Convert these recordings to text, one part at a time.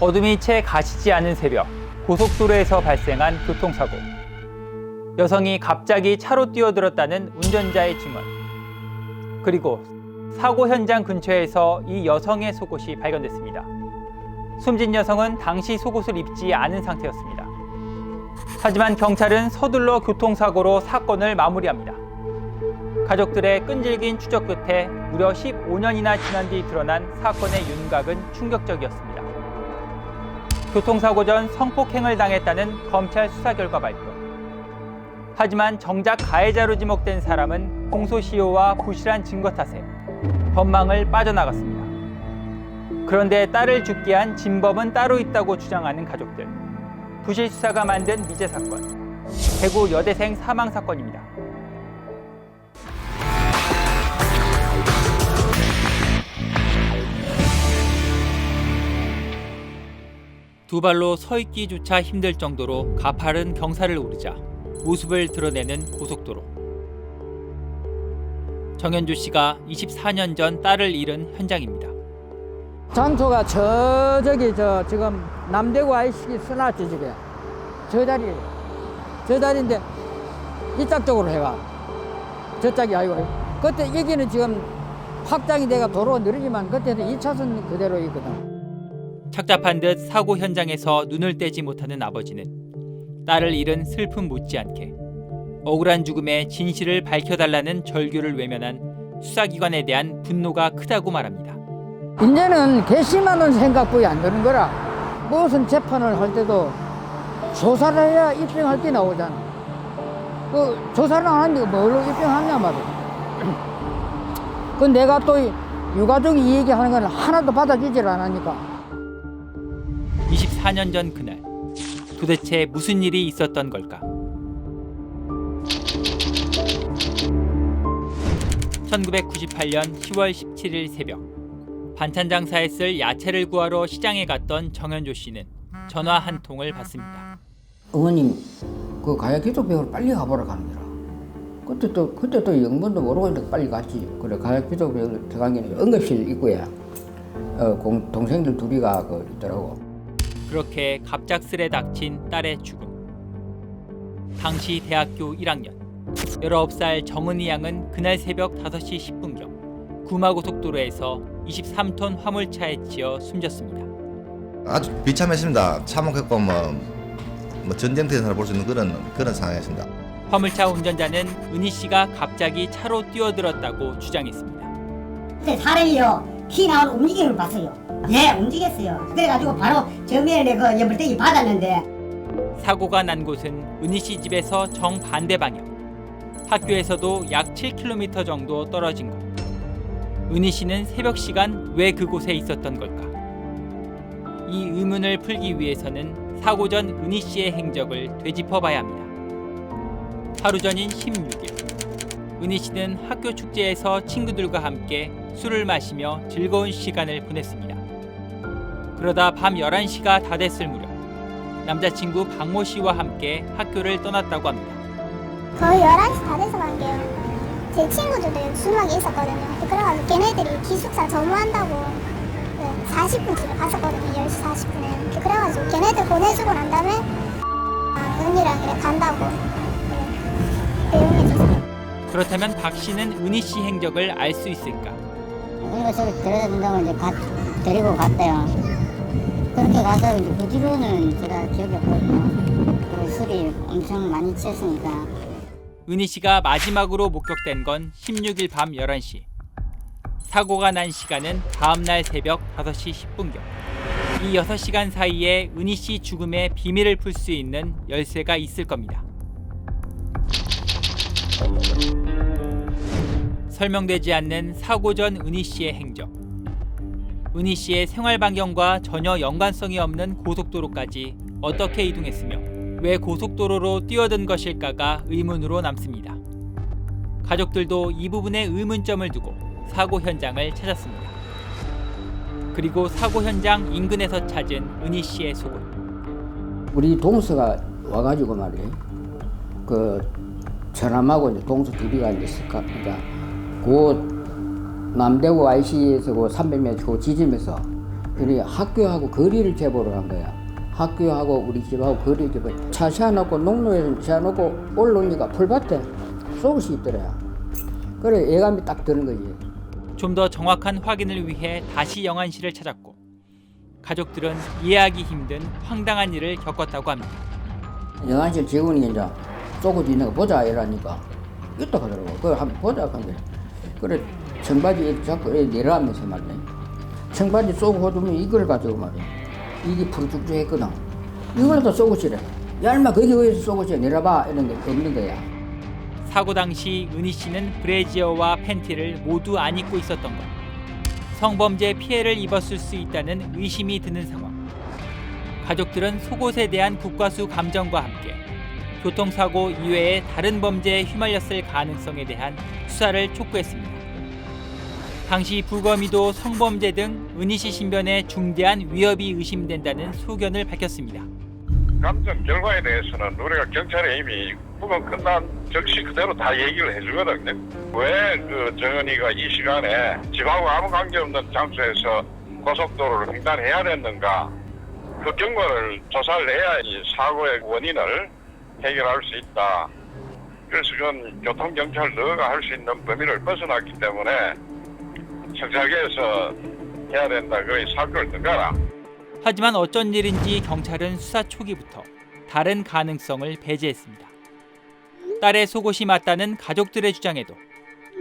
어둠이 채 가시지 않은 새벽, 고속도로에서 발생한 교통사고. 여성이 갑자기 차로 뛰어들었다는 운전자의 증언. 그리고 사고 현장 근처에서 이 여성의 속옷이 발견됐습니다. 숨진 여성은 당시 속옷을 입지 않은 상태였습니다. 하지만 경찰은 서둘러 교통사고로 사건을 마무리합니다. 가족들의 끈질긴 추적 끝에 무려 15년이나 지난 뒤 드러난 사건의 윤곽은 충격적이었습니다. 교통사고 전 성폭행을 당했다는 검찰 수사 결과 발표. 하지만 정작 가해자로 지목된 사람은 공소시효와 부실한 증거 탓에 법망을 빠져나갔습니다. 그런데 딸을 죽게 한 진범은 따로 있다고 주장하는 가족들. 부실 수사가 만든 미제 사건. 대구 여대생 사망 사건입니다. 두 발로 서 있기조차 힘들 정도로 가파른 경사를 오르자 모습을 드러내는 고속도로. 정현주 씨가 24년 전 딸을 잃은 현장입니다. 장소가 지금 남대구 IC 스나치 쪽에 저 자리인데 이쪽 쪽으로 해가 저 짝이 아니고 그때 여기는 지금 확장이 돼가 도로가 느리지만 그때는 2차선 그대로 있거든. 착잡한 듯 사고 현장에서 눈을 떼지 못하는 아버지는 딸을 잃은 슬픔 못지않게 억울한 죽음의 진실을 밝혀달라는 절규를 외면한 수사기관에 대한 분노가 크다고 말합니다. 이제는 괘씸하는 생각뿐이 안 드는 거라. 무슨 재판을 할 때도 조사를 해야 입증할 때 나오잖아. 그 조사를 안 하는데 뭘로 입증하냐 말이야. 그 내가 또 유가족이 이 얘기하는 건 하나도 받아주질 않으니까. 24년 전 그날 도대체 무슨 일이 있었던 걸까? 1998년 10월 17일 새벽 반찬 장사에 쓸 야채를 구하러 시장에 갔던 정현조 씨는 전화 한 통을 받습니다. 어머님 그 가야기도병으로 빨리 가보라 가는 거라. 그때 또 영문도 모르고 있는데 빨리 갔지. 그래 가야기도병을 들어간 게 응급실 입구에 동생들 둘이가 있더라고. 그렇게 갑작스레 닥친 딸의 죽음. 당시 대학교 1학년 19살 정은희 양은 그날 새벽 5시 10분경 구마고속도로에서 23톤 화물차에 치여 숨졌습니다. 아주 비참했습니다. 참혹했고 뭐 전쟁터에서 볼 수 있는 그런 상황이었습니다. 화물차 운전자는 은희 씨가 갑자기 차로 뛰어들었다고 주장했습니다. 그때 사람이요 피 나오는 움직임을 봤어요. 예, 움직였어요. 그래가지고 바로 정면에 그 연불대기 받았는데. 사고가 난 곳은 은희 씨 집에서 정반대 방향. 학교에서도 약 7km 정도 떨어진 곳. 은희 씨는 새벽 시간 왜 그곳에 있었던 걸까? 이 의문을 풀기 위해서는 사고 전 은희 씨의 행적을 되짚어봐야 합니다. 하루 전인 16일, 은희 씨는 학교 축제에서 친구들과 함께 술을 마시며 즐거운 시간을 보냈습니다. 그러다 밤 11시가 다 됐을 무렵 남자친구 박모 씨와 함께 학교를 떠났다고 합니다. 거의 11시 다 돼서 간 게요. 제 친구들도 수막에 있었거든요. 그래가지고 걔네들이 기숙사 점호한다고 40분쯤에 갔었거든요. 10시 40분에. 그래가지고 걔네들 보내주고 난 다음에 은희랑 이렇게 간다고 배웅해줬어요. 그렇다면 박 씨는 은희 씨 행적을 알 수 있을까? 은희가 저를 데려다 준다고 이제 데리고 갔대요. 그렇게 가서 이제 그 뒤로는 제가 기억이 없거든요. 그 술이 엄청 많이 취했으니까. 은희 씨가 마지막으로 목격된 건 16일 밤 11시. 사고가 난 시간은 다음날 새벽 5시 10분경. 이 6시간 사이에 은희 씨 죽음의 비밀을 풀 수 있는 열쇠가 있을 겁니다. 설명되지 않는 사고 전 은희 씨의 행적. 은희 씨의 생활 반경과 전혀 연관성이 없는 고속도로까지 어떻게 이동했으며 왜 고속도로로 뛰어든 것일까가 의문으로 남습니다. 가족들도 이 부분에 의문점을 두고 사고 현장을 찾았습니다. 그리고 사고 현장 인근에서 찾은 은희 씨의 속옷. 우리 동서가 와가지고 말이에요. 저남하고 이제 동서 둘이가 이제 그 남대구 IC에서 그 300m 그 지점에서 우리 학교하고 거리를 제보를 한 거야. 학교하고 우리 집하고 거리를 제보. 차 세워놓고 농로에 세워놓고 올라오니까 풀밭에 속옷이 있더라. 그래 예감이 딱 드는 거지. 좀 더 정확한 확인을 위해 다시 영안실을 찾았고 가족들은 이해하기 힘든 황당한 일을 겪었다고 합니다. 영안실 직원이 이제 속옷 있는 거 보자 이러니까 있다 하더라고. 그걸 한번 보자 한 게. 그래 청바지 자꾸 내려가면서 말이야. 청바지 속옷 주면 이걸 가지고 말이야. 이게 푸르죽죽했거든. 이걸 또 속옷이래. 야 인마 거기 어디서 속옷이야 내려봐 이런 게 없는 거야. 사고 당시 은희 씨는 브래지어와 팬티를 모두 안 입고 있었던 것. 성범죄 피해를 입었을 수 있다는 의심이 드는 상황. 가족들은 속옷에 대한 국과수 감정과 함께 교통사고 이외의 다른 범죄에 휘말렸을 가능성에 대한 수사를 촉구했습니다. 당시 부검이도 성범죄 등 은희 씨 신변에 중대한 위협이 의심된다는 소견을 밝혔습니다. 감정 결과에 대해서는 우리가 경찰에 이미 부검 끝난 즉시 그대로 다 얘기를 해주거든요. 왜 그 정은이가 이 시간에 집하고 아무 관계없는 장소에서 고속도로를 횡단해야 됐는가? 그 경과를 조사를 해야 이 사고의 원인을 해결할 수 있다. 그래서 그건 교통경찰 너가 할 수 있는 범위를 벗어났기 때문에 청사계에서 해야 된다. 그 사건을 등가라. 하지만 어쩐 일인지 경찰은 수사 초기부터 다른 가능성을 배제했습니다. 딸의 속옷이 맞다는 가족들의 주장에도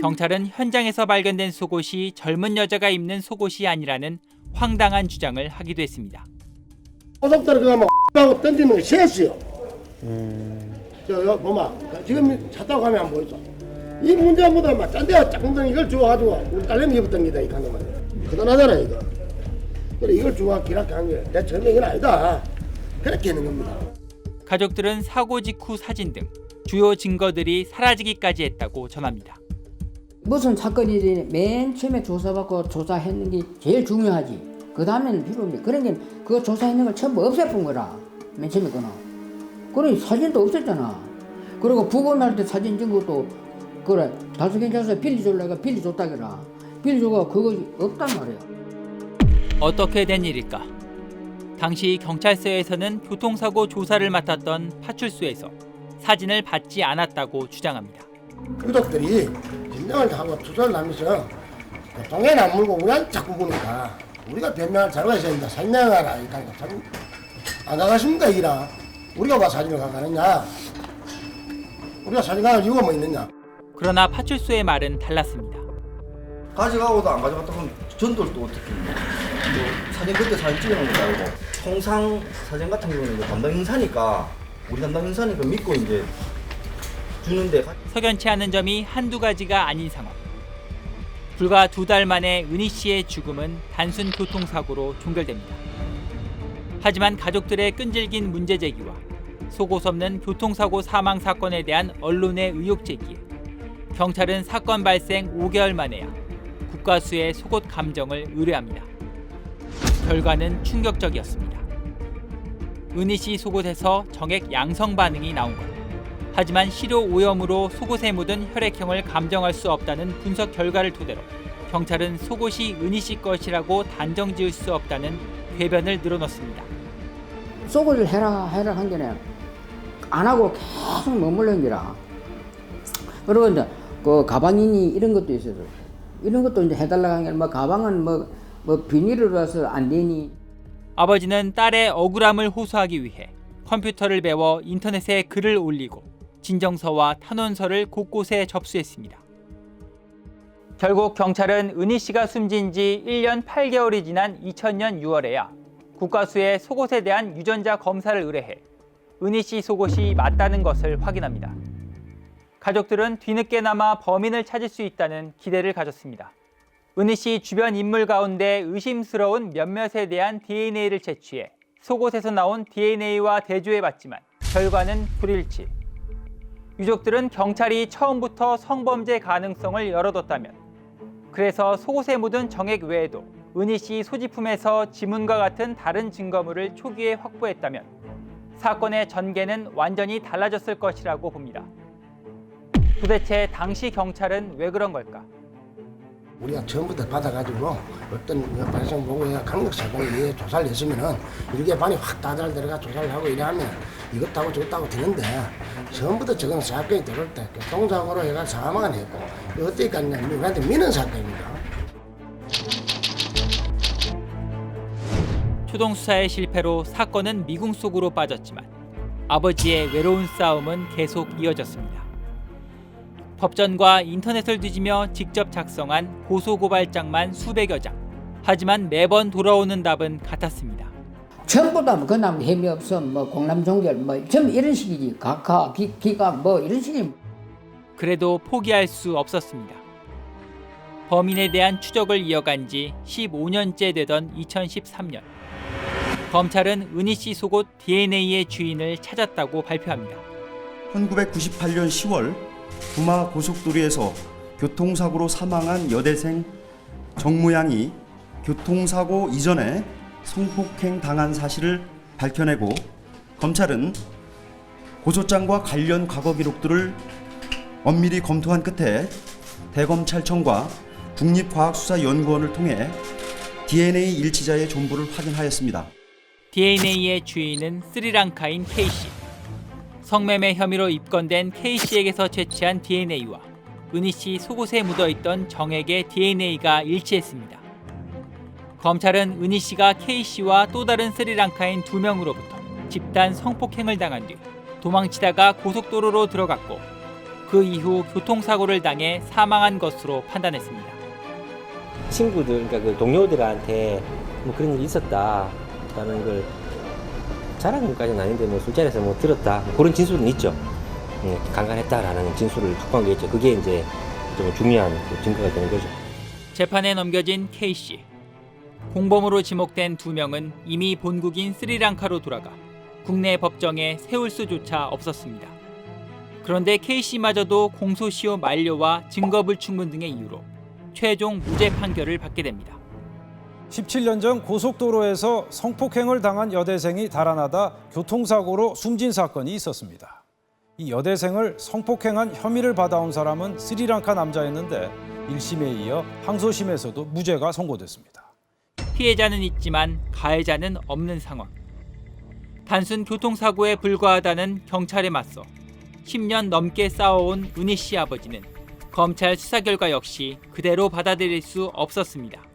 경찰은 현장에서 발견된 속옷이 젊은 여자가 입는 속옷이 아니라는 황당한 주장을 하기도 했습니다. 고속도로 그거 막 하고 던지는 거 실수요. 저 보마 지금 차 타고 가면 안 보이죠? 이 문제보다 막 짠데야 짝꿍 이걸 주워가지고 우리 딸내미 입었던 게다 이 가는 말이야. 그단하잖아 이거. 그래 이걸 주워 기락게 한 게 내 전명은 아니다. 그렇게 하는 겁니다. 가족들은 사고 직후 사진 등 주요 증거들이 사라지기까지 했다고 전합니다. 무슨 사건이든 맨 처음에 조사받고 조사했는 게 제일 중요하지. 그 다음에는 필요 없네. 그런 게 그거 조사했는 걸 전부 없애본 거라. 맨 처음에 거는. 그래 사진도 없었잖아. 그리고 부검할 때 사진 증거도 그래 다수경찰서 빌려줄래가 빌려줬다 그라. 빌려줘가 그거 없단 말이야. 어떻게 된 일일까? 당시 경찰서에서는 교통사고 조사를 맡았던 파출소에서 사진을 받지 않았다고 주장합니다. 유족들이 진정을 하고 투자를 하면서 교통에는 안 물고 우리한테 자꾸 보니까 우리가 변명할 자료가 있어야 된다. 사진 내놔라. 사진 안 가가십니까 이라. 우리가 봐 사진을 가가느냐. 우리가 사진 가갈 이유가 뭐 있느냐. 그러나 파출소의 말은 달랐습니다. 가져가고도 안 가져갔다 그러면 전돌도 어떻게 뭐 사진 그때 사진 찍어놓은 것도 아니고 총상 사진 같은 경우는 이제 담당 형사니까 우리 담당 형사니까 믿고 이제 주는데 석연치 않은 점이 한두 가지가 아닌 상황. 불과 2달 만에 은희 씨의 죽음은 단순 교통사고로 종결됩니다. 하지만 가족들의 끈질긴 문제 제기와 속옷 없는 교통사고 사망 사건에 대한 언론의 의혹 제기에 경찰은 사건 발생 5개월 만에야 국과수의 속옷 감정을 의뢰합니다. 결과는 충격적이었습니다. 은희 씨 속옷에서 정액 양성 반응이 나온 것. 하지만 시료 오염으로 속옷에 묻은 혈액형을 감정할 수 없다는 분석 결과를 토대로 경찰은 속옷이 은희 씨 것이라고 단정 지을 수 없다는 궤변을 늘어놓습니다. 속옷을 해라 한 게네 안 하고 계속 머물러 기라. 그리고 이제 그 가방이니 이런 것도 있어요. 이런 것도 이제 해달라고 한 게 뭐 가방은 뭐 비닐이라서 안 되니. 아버지는 딸의 억울함을 호소하기 위해 컴퓨터를 배워 인터넷에 글을 올리고 진정서와 탄원서를 곳곳에 접수했습니다. 결국 경찰은 은희 씨가 숨진 지 1년 8개월이 지난 2000년 6월에야 국과수의 속옷에 대한 유전자 검사를 의뢰해 은희 씨 속옷이 맞다는 것을 확인합니다. 가족들은 뒤늦게나마 범인을 찾을 수 있다는 기대를 가졌습니다. 은희 씨 주변 인물 가운데 의심스러운 몇몇에 대한 DNA를 채취해 속옷에서 나온 DNA와 대조해봤지만 결과는 불일치. 유족들은 경찰이 처음부터 성범죄 가능성을 열어뒀다면, 그래서 속옷에 묻은 정액 외에도 은희 씨 소지품에서 지문과 같은 다른 증거물을 초기에 확보했다면 사건의 전개는 완전히 달라졌을 것이라고 봅니다. 도대체 당시 경찰은 왜 그런 걸까? 우리가 처음부터 받아가지고 어떤 발생 보고에 강력 사건에 의해 조사를 했으면은 일개 반이 확 다들 들어가 조사를 하고 이래하면 이것하고 저것하고 되는데 처음부터 저건 사건이 들어올 때 교통사고로 해가 사망을 했고 어떻게까지 우리한테 미는 사건입니다. 초동 수사의 실패로 사건은 미궁 속으로 빠졌지만 아버지의 외로운 싸움은 계속 이어졌습니다. 법전과 인터넷을 뒤지며 직접 작성한 고소고발장만 수백여 장. 하지만 매번 돌아오는 답은 같았습니다. 전부 다 그남 혐의 없음, 뭐 공남종결, 뭐 전부 이런 식이지. 각하, 기가 뭐 이런 식이. 그래도 포기할 수 없었습니다. 범인에 대한 추적을 이어간 지 15년째 되던 2013년. 검찰은 은희 씨 속옷 DNA의 주인을 찾았다고 발표합니다. 1998년 10월 구마 고속도로에서 교통사고로 사망한 여대생 정모양이 교통사고 이전에 성폭행 당한 사실을 밝혀내고 검찰은 고소장과 관련 과거 기록들을 엄밀히 검토한 끝에 대검찰청과 국립과학수사연구원을 통해 DNA 일치자의 존부를 확인하였습니다. DNA의 주인은 스리랑카인 K씨. 성매매 혐의로 입건된 K씨에게서 채취한 DNA와 은희씨 속옷에 묻어있던 정액의 DNA가 일치했습니다. 검찰은 은희씨가 K씨와 또 다른 스리랑카인 2명으로부터 집단 성폭행을 당한 뒤 도망치다가 고속도로로 들어갔고 그 이후 교통사고를 당해 사망한 것으로 판단했습니다. 친구들, 그러니까 그 동료들한테 뭐 그런 일이 있었다라는 걸 자랑까지는 아닌데 뭐 술자리에서 뭐 들었다 뭐 그런 진술은 있죠. 강간했다라는 진술을 확보한 게 있죠. 그게 이제 좀 중요한 증거가 되는 거죠. 재판에 넘겨진 K씨. 공범으로 지목된 2명은 이미 본국인 스리랑카로 돌아가 국내 법정에 세울 수조차 없었습니다. 그런데 K씨마저도 공소시효 만료와 증거불충분 등의 이유로 최종 무죄 판결을 받게 됩니다. 17년 전 고속도로에서 성폭행을 당한 여대생이 달아나다 교통사고로 숨진 사건이 있었습니다. 이 여대생을 성폭행한 혐의를 받아온 사람은 스리랑카 남자였는데 1심에 이어 항소심에서도 무죄가 선고됐습니다. 피해자는 있지만 가해자는 없는 상황. 단순 교통사고에 불과하다는 경찰에 맞서 10년 넘게 싸워온 은희 씨 아버지는 검찰 수사 결과 역시 그대로 받아들일 수 없었습니다.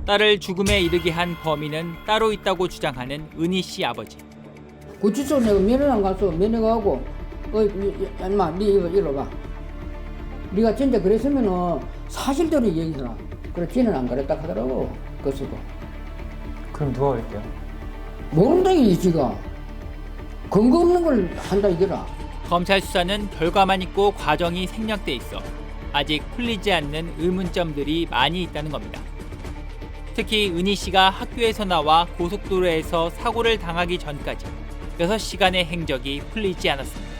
딸을 죽음에 이르게 한 범인은 따로 있다고 주장하는 은희 씨 아버지. 구치소 내가 면회 안 갔어. 면회 가고, 엄마, 니 이거 봐. 네가 진짜 그랬으면은 사실대로 얘기해라. 그래, 지는 안 그랬다 하더라고. 그것도. 그럼 누가 그랬대요? 모른다 이 지가. 근거 없는 걸 한다 이거라. 검찰 수사는 결과만 있고 과정이 생략돼 있어 아직 풀리지 않는 의문점들이 많이 있다는 겁니다. 특히 은희 씨가 학교에서 나와 고속도로에서 사고를 당하기 전까지 6시간의 행적이 풀리지 않았습니다.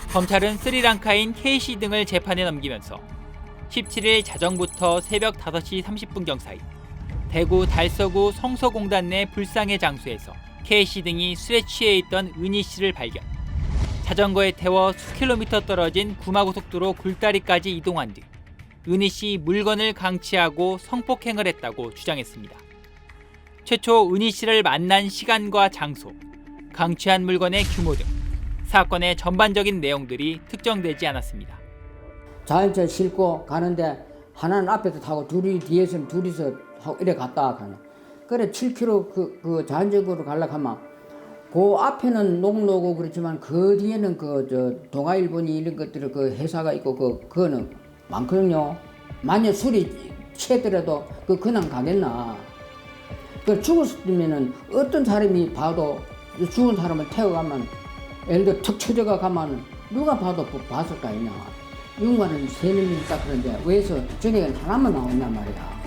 검찰은 스리랑카인 K씨 등을 재판에 넘기면서 17일 자정부터 새벽 5시 30분경 사이 대구 달서구 성서공단 내 불상의 장소에서 K씨 등이 술에 취해 있던 은희 씨를 발견. 자전거에 태워 수킬로미터 떨어진 구마고속도로 굴다리까지 이동한 뒤 은희 씨 물건을 강취하고 성폭행을 했다고 주장했습니다. 최초 은희 씨를 만난 시간과 장소, 강취한 물건의 규모 등 사건의 전반적인 내용들이 특정되지 않았습니다. 자전거 싣고 가는데 하나는 앞에서 타고 뒤에서는 둘이서 하고 이래 갔다 가네. 그래 7km 그 자전거로 가려고 하면 그 앞에는 녹록고 그렇지만 그 뒤에는 동아일보니 이런 것들 그 회사가 있고 그거는 많거든요. 만약 술이 취했더라도 그냥 가겠나. 그 죽었으면은 어떤 사람이 봐도 죽은 사람을 태워가면 예를 들어 턱 쳐져가 가면 누가 봐도 봤을 거 아니냐. 윤관은 3명이 있다 그러는데 왜서 저녁엔 하나만 나오냐 말이야.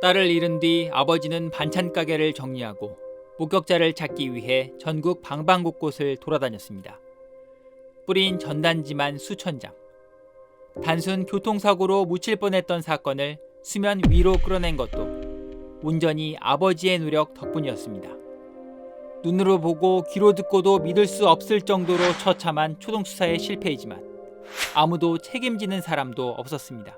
딸을 잃은 뒤 아버지는 반찬 가게를 정리하고 목격자를 찾기 위해 전국 방방곳곳을 돌아다녔습니다. 뿌린 전단지만 수천 장. 단순 교통사고로 묻힐 뻔했던 사건을 수면 위로 끌어낸 것도 온전히 아버지의 노력 덕분이었습니다. 눈으로 보고 귀로 듣고도 믿을 수 없을 정도로 처참한 초동수사의 실패이지만 아무도 책임지는 사람도 없었습니다.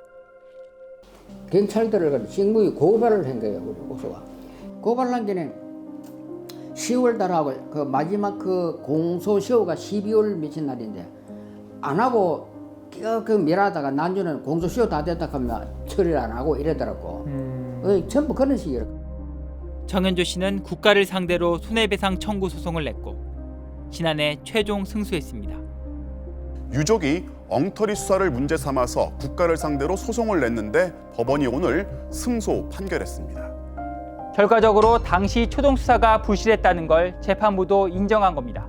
경찰들을 직무에 고발을 한 거예요. 우리 고소가. 고발한 게는 10월 달하고 그 마지막 그 공소시효가 12월 며칠 날인데 안 하고 그 미라다가 난주는 공소시효 다 됐다 하면 처리를 안 하고 이러더라고. 전부 그런 식이에요. 정현조 씨는 국가를 상대로 손해배상 청구 소송을 냈고 지난해 최종 승소했습니다. 유족이 엉터리 수사를 문제 삼아서 국가를 상대로 소송을 냈는데 법원이 오늘 승소 판결했습니다. 결과적으로 당시 초동수사가 부실했다는 걸 재판부도 인정한 겁니다.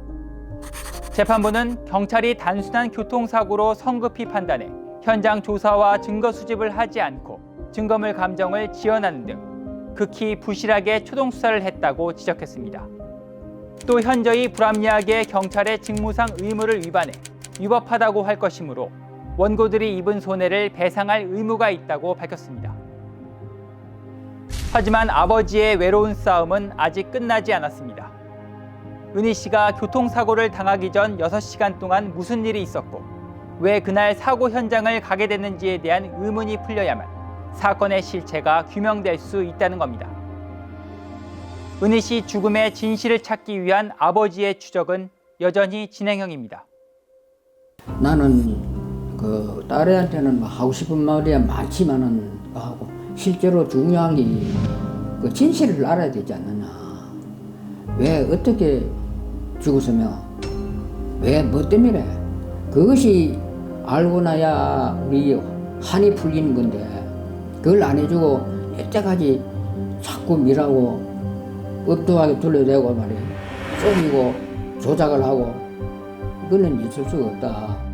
재판부는 경찰이 단순한 교통사고로 성급히 판단해 현장 조사와 증거 수집을 하지 않고 증거물 감정을 지연하는 등 극히 부실하게 초동수사를 했다고 지적했습니다. 또 현저히 불합리하게 경찰의 직무상 의무를 위반해 위법하다고 할 것이므로 원고들이 입은 손해를 배상할 의무가 있다고 밝혔습니다. 하지만 아버지의 외로운 싸움은 아직 끝나지 않았습니다. 은희 씨가 교통사고를 당하기 전 6시간 동안 무슨 일이 있었고 왜 그날 사고 현장을 가게 됐는지에 대한 의문이 풀려야만 사건의 실체가 규명될 수 있다는 겁니다. 은희 씨 죽음의 진실을 찾기 위한 아버지의 추적은 여전히 진행형입니다. 나는 그 딸애한테는 하고 싶은 말이 많지만은 하고 실제로 중요한 게 그 진실을 알아야 되지 않느냐. 왜 어떻게 죽었으며 왜 뭐 때문에 그것이 알고 나야 우리 한이 풀리는 건데 그걸 안 해주고 여태까지 자꾸 밀하고 엉뚱하게 둘러대고 말이야 쏘이고 조작을 하고 그거는 있을 수가 없다.